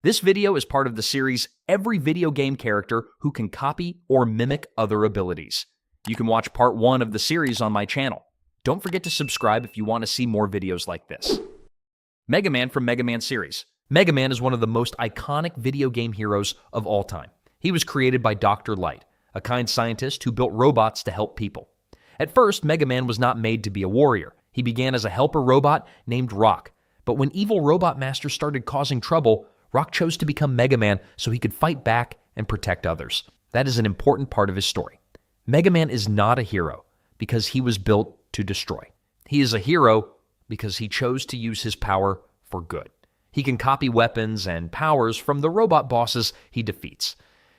This video is part of the series Every Video Game Character Who Can Copy or Mimic Other Abilities. You can watch part 1 of the series on my channel. Don't forget to subscribe if you want to see more videos like this. Mega Man from Mega Man series. Mega Man is one of the most iconic video game heroes of all time. He was created by Dr. Light, a kind scientist who built robots to help people. At first, Mega Man was not made to be a warrior. He began as a helper robot named Rock. But when evil Robot Master started causing trouble, Rock chose to become Mega Man so he could fight back and protect others. That is an important part of his story. Mega Man is not a hero because he was built to destroy. He is a hero because he chose to use his power for good. He can copy weapons and powers from the robot bosses he defeats.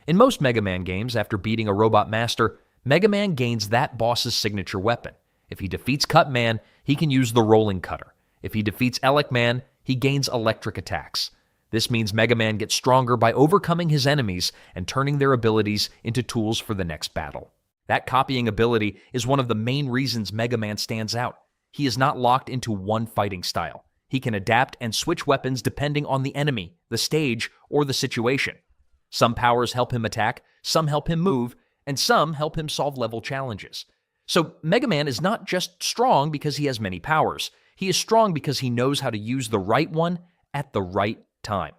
In most Mega Man games, after beating a Robot Master, Mega Man gains that boss's signature weapon. If he defeats Cut Man, he can use the Rolling Cutter. If he defeats Elec Man, he gains electric attacks. This means Mega Man gets stronger by overcoming his enemies and turning their abilities into tools for the next battle. That copying ability is one of the main reasons Mega Man stands out. He is not locked into one fighting style. He can adapt and switch weapons depending on the enemy, the stage, or the situation. Some powers help him attack, some help him move, and some help him solve level challenges. So Mega Man is not just strong because he has many powers. He is strong because he knows how to use the right one at the right time.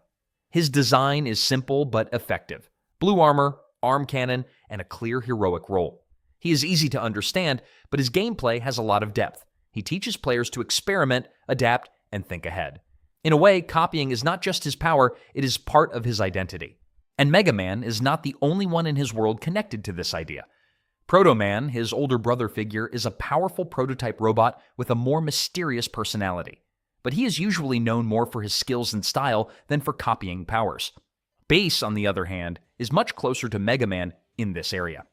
His design is simple but effective. Blue armor, arm cannon, and a clear heroic role. He is easy to understand, but his gameplay has a lot of depth. He teaches players to experiment, adapt, and think ahead. In a way, copying is not just his power, it is part of his identity. And Mega Man is not the only one in his world connected to this idea. Proto Man, his older brother figure, is a powerful prototype robot with a more mysterious personality. But he is usually known more for his skills and style than for copying powers. Bass, on the other hand, is much closer to Mega Man in this area.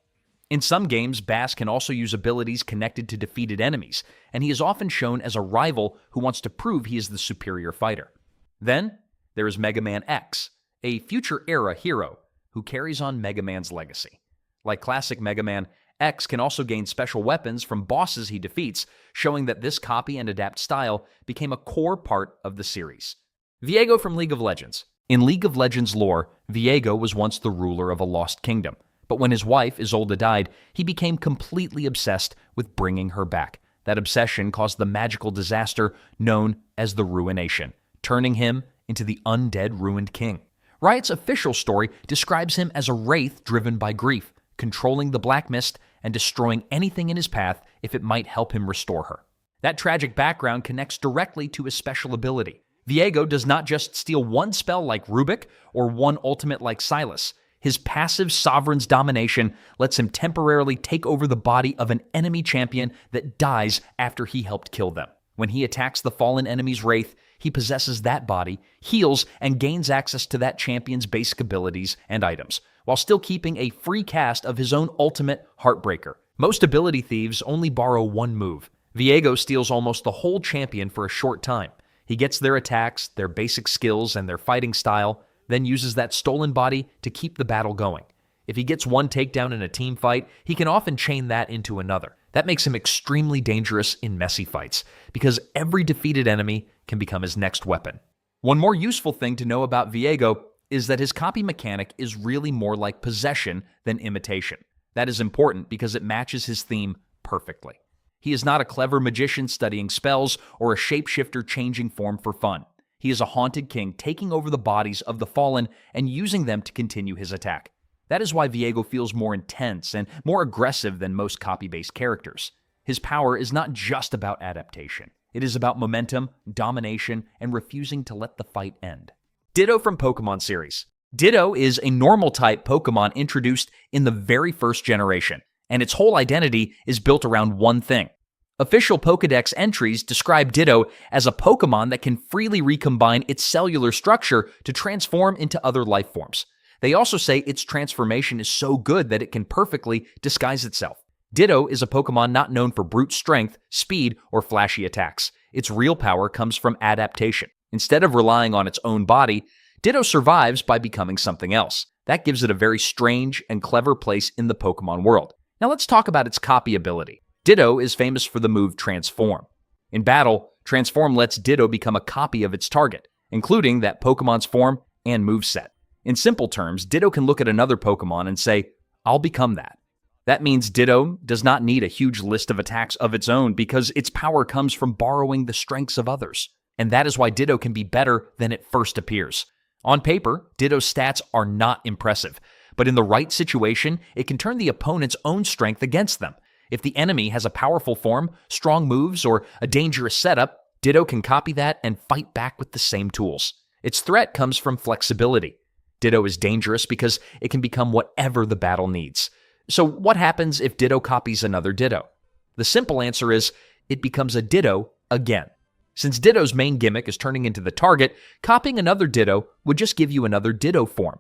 In some games, Bass can also use abilities connected to defeated enemies, and he is often shown as a rival who wants to prove he is the superior fighter. Then, there is Mega Man X, a future-era hero who carries on Mega Man's legacy. Like classic Mega Man, X can also gain special weapons from bosses he defeats, showing that this copy and adapt style became a core part of the series. Viego from League of Legends. In League of Legends lore, Viego was once the ruler of a lost kingdom, but when his wife, Isolde, died, he became completely obsessed with bringing her back. That obsession caused the magical disaster known as the Ruination, turning him into the undead ruined king. Riot's official story describes him as a wraith driven by grief, controlling the Black Mist and destroying anything in his path if it might help him restore her. That tragic background connects directly to his special ability. Viego does not just steal one spell like Rubik or one ultimate like Silas. His passive Sovereign's Domination lets him temporarily take over the body of an enemy champion that dies after he helped kill them. When he attacks the fallen enemy's wraith, he possesses that body, heals, and gains access to that champion's basic abilities and items, while still keeping a free cast of his own ultimate, Heartbreaker. Most ability thieves only borrow one move. Viego steals almost the whole champion for a short time. He gets their attacks, their basic skills, and their fighting style, then uses that stolen body to keep the battle going. If he gets one takedown in a team fight, he can often chain that into another. That makes him extremely dangerous in messy fights, because every defeated enemy can become his next weapon. One more useful thing to know about Viego is that his copy mechanic is really more like possession than imitation. That is important because it matches his theme perfectly. He is not a clever magician studying spells or a shapeshifter changing form for fun. He is a haunted king taking over the bodies of the fallen and using them to continue his attack. That is why Viego feels more intense and more aggressive than most copy-based characters. His power is not just about adaptation. It is about momentum, domination, and refusing to let the fight end. Ditto from Pokemon series. Ditto is a normal-type Pokemon introduced in the very first generation, and its whole identity is built around one thing. Official Pokédex entries describe Ditto as a Pokemon that can freely recombine its cellular structure to transform into other life forms. They also say its transformation is so good that it can perfectly disguise itself. Ditto is a Pokemon not known for brute strength, speed, or flashy attacks. Its real power comes from adaptation. Instead of relying on its own body, Ditto survives by becoming something else. That gives it a very strange and clever place in the Pokemon world. Now let's talk about its copy ability. Ditto is famous for the move Transform. In battle, Transform lets Ditto become a copy of its target, including that Pokemon's form and moveset. In simple terms, Ditto can look at another Pokemon and say, "I'll become that." That means Ditto does not need a huge list of attacks of its own because its power comes from borrowing the strengths of others. And that is why Ditto can be better than it first appears. On paper, Ditto's stats are not impressive, but in the right situation, it can turn the opponent's own strength against them. If the enemy has a powerful form, strong moves, or a dangerous setup, Ditto can copy that and fight back with the same tools. Its threat comes from flexibility. Ditto is dangerous because it can become whatever the battle needs. So what happens if Ditto copies another Ditto? The simple answer is, it becomes a Ditto again. Since Ditto's main gimmick is turning into the target, copying another Ditto would just give you another Ditto form.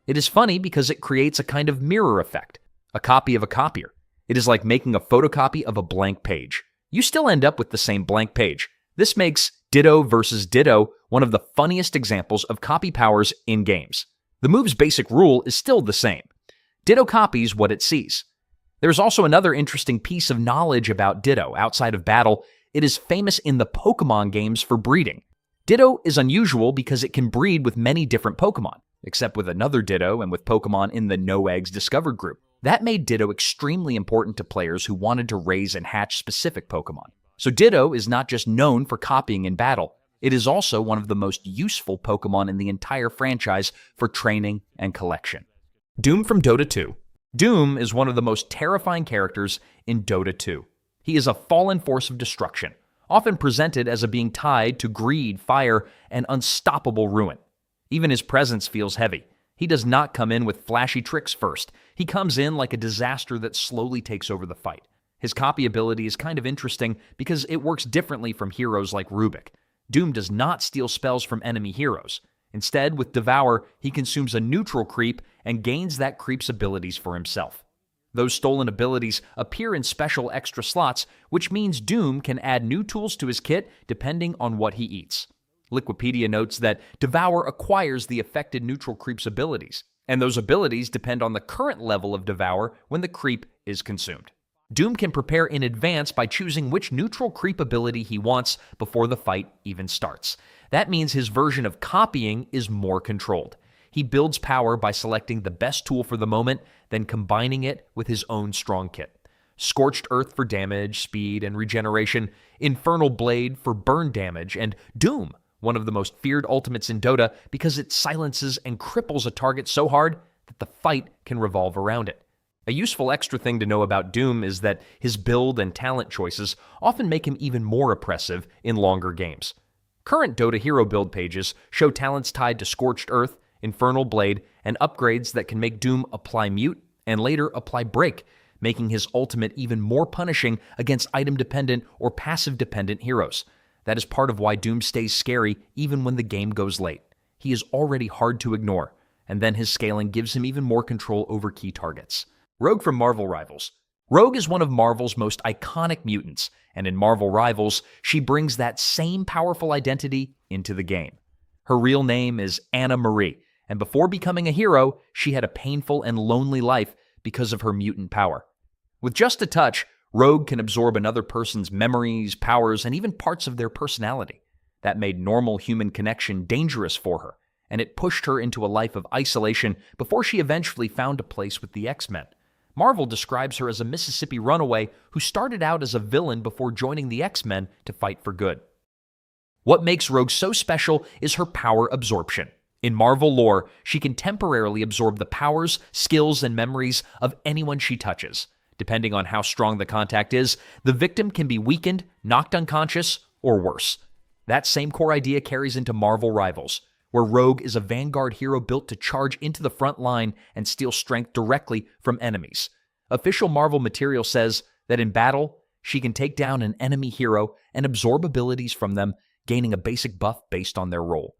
It is funny because it creates a kind of mirror effect, a copy of a copier. It is like making a photocopy of a blank page. You still end up with the same blank page. This makes Ditto versus Ditto one of the funniest examples of copy powers in games. The move's basic rule is still the same. Ditto copies what it sees. There's also another interesting piece of knowledge about Ditto outside of battle. It is famous in the Pokemon games for breeding. Ditto is unusual because it can breed with many different Pokemon, except with another Ditto and with Pokemon in the No Eggs Discovered group. That made Ditto extremely important to players who wanted to raise and hatch specific Pokemon. So Ditto is not just known for copying in battle, it is also one of the most useful Pokemon in the entire franchise for training and collection. Doom from Dota 2. Doom is one of the most terrifying characters in Dota 2. He is a fallen force of destruction, often presented as a being tied to greed, fire, and unstoppable ruin. Even his presence feels heavy. He does not come in with flashy tricks first. He comes in like a disaster that slowly takes over the fight. His copy ability is kind of interesting because it works differently from heroes like Rubik. Doom does not steal spells from enemy heroes. Instead, with Devour, he consumes a neutral creep and gains that creep's abilities for himself. Those stolen abilities appear in special extra slots, which means Doom can add new tools to his kit depending on what he eats. Liquipedia notes that Devour acquires the affected neutral creep's abilities, and those abilities depend on the current level of Devour when the creep is consumed. Doom can prepare in advance by choosing which neutral creep ability he wants before the fight even starts. That means his version of copying is more controlled. He builds power by selecting the best tool for the moment, then combining it with his own strong kit. Scorched Earth for damage, speed, and regeneration, Infernal Blade for burn damage, and Doom, one of the most feared ultimates in Dota because it silences and cripples a target so hard that the fight can revolve around it. A useful extra thing to know about Doom is that his build and talent choices often make him even more oppressive in longer games. Current Dota hero build pages show talents tied to Scorched Earth, Infernal Blade, and upgrades that can make Doom apply Mute and later apply Break, making his ultimate even more punishing against item-dependent or passive-dependent heroes. That is part of why Doom stays scary even when the game goes late. He is already hard to ignore, and then his scaling gives him even more control over key targets. Rogue from Marvel Rivals. Rogue is one of Marvel's most iconic mutants, and in Marvel Rivals, she brings that same powerful identity into the game. Her real name is Anna Marie, and before becoming a hero, she had a painful and lonely life because of her mutant power. With just a touch, Rogue can absorb another person's memories, powers, and even parts of their personality. That made normal human connection dangerous for her, and it pushed her into a life of isolation before she eventually found a place with the X-Men. Marvel describes her as a Mississippi runaway who started out as a villain before joining the X-Men to fight for good. What makes Rogue so special is her power absorption. In Marvel lore, she can temporarily absorb the powers, skills, and memories of anyone she touches. Depending on how strong the contact is, the victim can be weakened, knocked unconscious, or worse. That same core idea carries into Marvel Rivals, where Rogue is a vanguard hero built to charge into the front line and steal strength directly from enemies. Official Marvel material says that in battle, she can take down an enemy hero and absorb abilities from them, gaining a basic buff based on their role.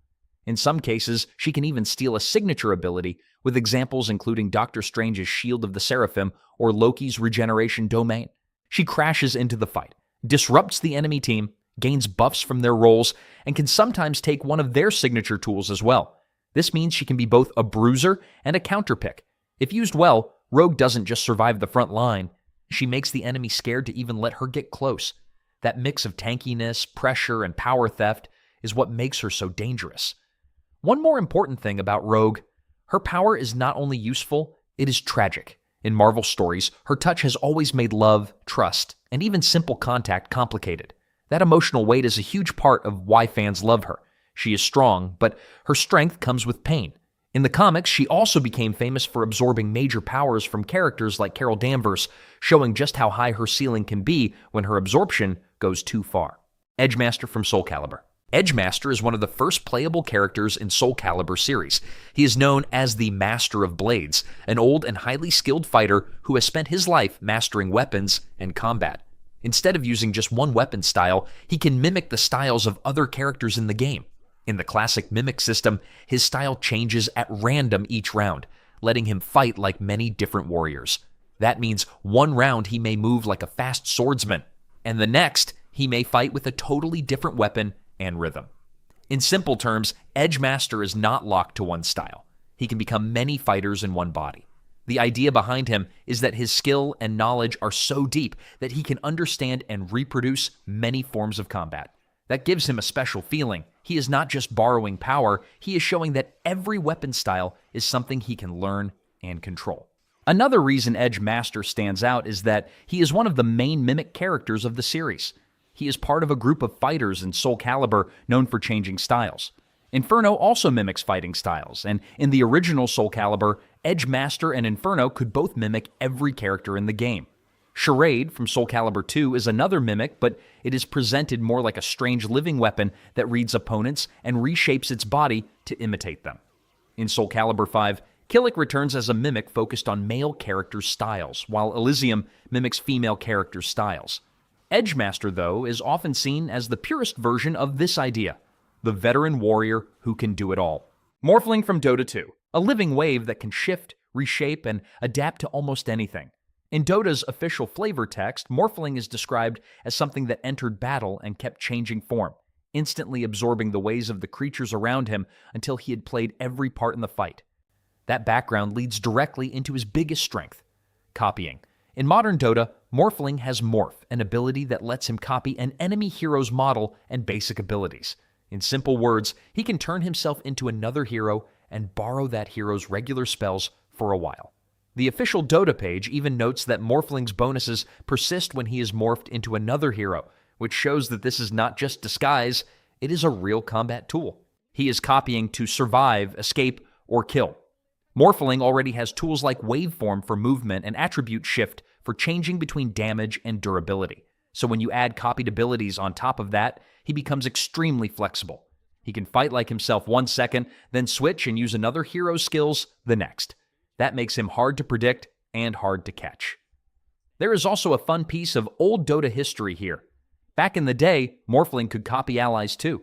In some cases, she can even steal a signature ability, with examples including Doctor Strange's Shield of the Seraphim or Loki's Regeneration Domain. She crashes into the fight, disrupts the enemy team, gains buffs from their roles, and can sometimes take one of their signature tools as well. This means she can be both a bruiser and a counterpick. If used well, Rogue doesn't just survive the front line, she makes the enemy scared to even let her get close. That mix of tankiness, pressure, and power theft is what makes her so dangerous. One more important thing about Rogue: her power is not only useful, it is tragic. In Marvel stories, her touch has always made love, trust, and even simple contact complicated. That emotional weight is a huge part of why fans love her. She is strong, but her strength comes with pain. In the comics, she also became famous for absorbing major powers from characters like Carol Danvers, showing just how high her ceiling can be when her absorption goes too far. Edgemaster from Soul Calibur. Edgemaster is one of the first playable characters in Soul Calibur series. He is known as the Master of Blades, an old and highly skilled fighter who has spent his life mastering weapons and combat. Instead of using just one weapon style, he can mimic the styles of other characters in the game. In the classic mimic system, his style changes at random each round, letting him fight like many different warriors. That means one round he may move like a fast swordsman, and the next he may fight with a totally different weapon and rhythm. In simple terms, Edgemaster is not locked to one style. He can become many fighters in one body. The idea behind him is that his skill and knowledge are so deep that he can understand and reproduce many forms of combat. That gives him a special feeling. He is not just borrowing power, he is showing that every weapon style is something he can learn and control. Another reason Edgemaster stands out is that he is one of the main mimic characters of the series. He is part of a group of fighters in Soul Calibur known for changing styles. Inferno also mimics fighting styles, and in the original Soul Calibur, Edgemaster and Inferno could both mimic every character in the game. Charade from Soul Calibur 2 is another mimic, but it is presented more like a strange living weapon that reads opponents and reshapes its body to imitate them. In Soul Calibur 5, Killick returns as a mimic focused on male characters' styles, while Elysium mimics female characters' styles. Edgemaster, though, is often seen as the purest version of this idea, the veteran warrior who can do it all. Morphling from Dota 2, a living wave that can shift, reshape, and adapt to almost anything. In Dota's official flavor text, Morphling is described as something that entered battle and kept changing form, instantly absorbing the ways of the creatures around him until he had played every part in the fight. That background leads directly into his biggest strength: copying. In modern Dota, Morphling has Morph, an ability that lets him copy an enemy hero's model and basic abilities. In simple words, he can turn himself into another hero and borrow that hero's regular spells for a while. The official Dota page even notes that Morphling's bonuses persist when he is morphed into another hero, which shows that this is not just disguise, it is a real combat tool. He is copying to survive, escape, or kill. Morphling already has tools like Waveform for movement and Attribute Shift for changing between damage and durability. So when you add copied abilities on top of that, he becomes extremely flexible. He can fight like himself 1 second, then switch and use another hero's skills the next. That makes him hard to predict and hard to catch. There is also a fun piece of old Dota history here. Back in the day, Morphling could copy allies too.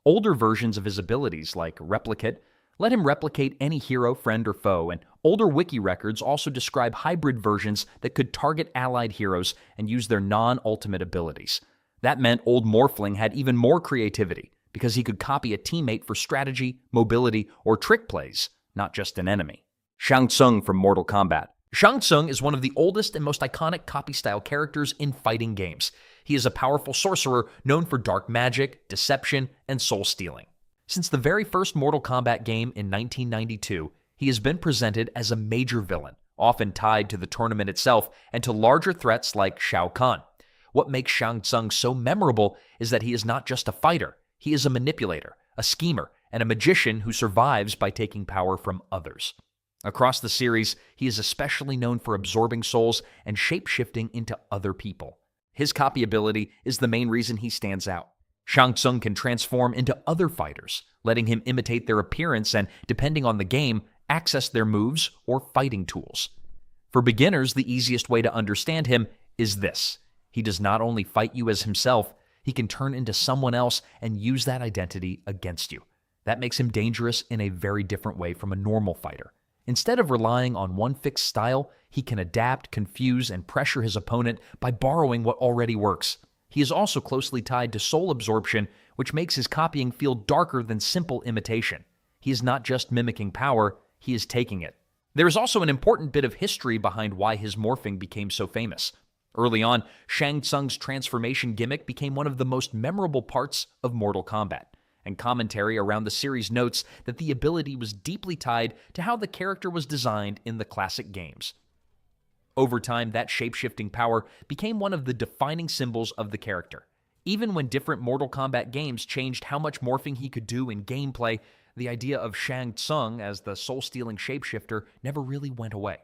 Older versions of his abilities, like Replicate, let him replicate any hero, friend, or foe, and older wiki records also describe hybrid versions that could target allied heroes and use their non-ultimate abilities. That meant old Morphling had even more creativity, because he could copy a teammate for strategy, mobility, or trick plays, not just an enemy. Shang Tsung from Mortal Kombat. Shang Tsung is one of the oldest and most iconic copy-style characters in fighting games. He is a powerful sorcerer known for dark magic, deception, and soul-stealing. Since the very first Mortal Kombat game in 1992, he has been presented as a major villain, often tied to the tournament itself and to larger threats like Shao Kahn. What makes Shang Tsung so memorable is that he is not just a fighter, he is a manipulator, a schemer, and a magician who survives by taking power from others. Across the series, he is especially known for absorbing souls and shape-shifting into other people. His copy ability is the main reason he stands out. Shang Tsung can transform into other fighters, letting him imitate their appearance and, depending on the game, access their moves or fighting tools. For beginners, the easiest way to understand him is this: he does not only fight you as himself, he can turn into someone else and use that identity against you. That makes him dangerous in a very different way from a normal fighter. Instead of relying on one fixed style, he can adapt, confuse, and pressure his opponent by borrowing what already works. He is also closely tied to soul absorption, which makes his copying feel darker than simple imitation. He is not just mimicking power, he is taking it. There is also an important bit of history behind why his morphing became so famous. Early on, Shang Tsung's transformation gimmick became one of the most memorable parts of Mortal Kombat. and commentary around the series notes that the ability was deeply tied to how the character was designed in the classic games. Over time, that shape-shifting power became one of the defining symbols of the character. Even when different Mortal Kombat games changed how much morphing he could do in gameplay, the idea of Shang Tsung as the soul-stealing shapeshifter never really went away.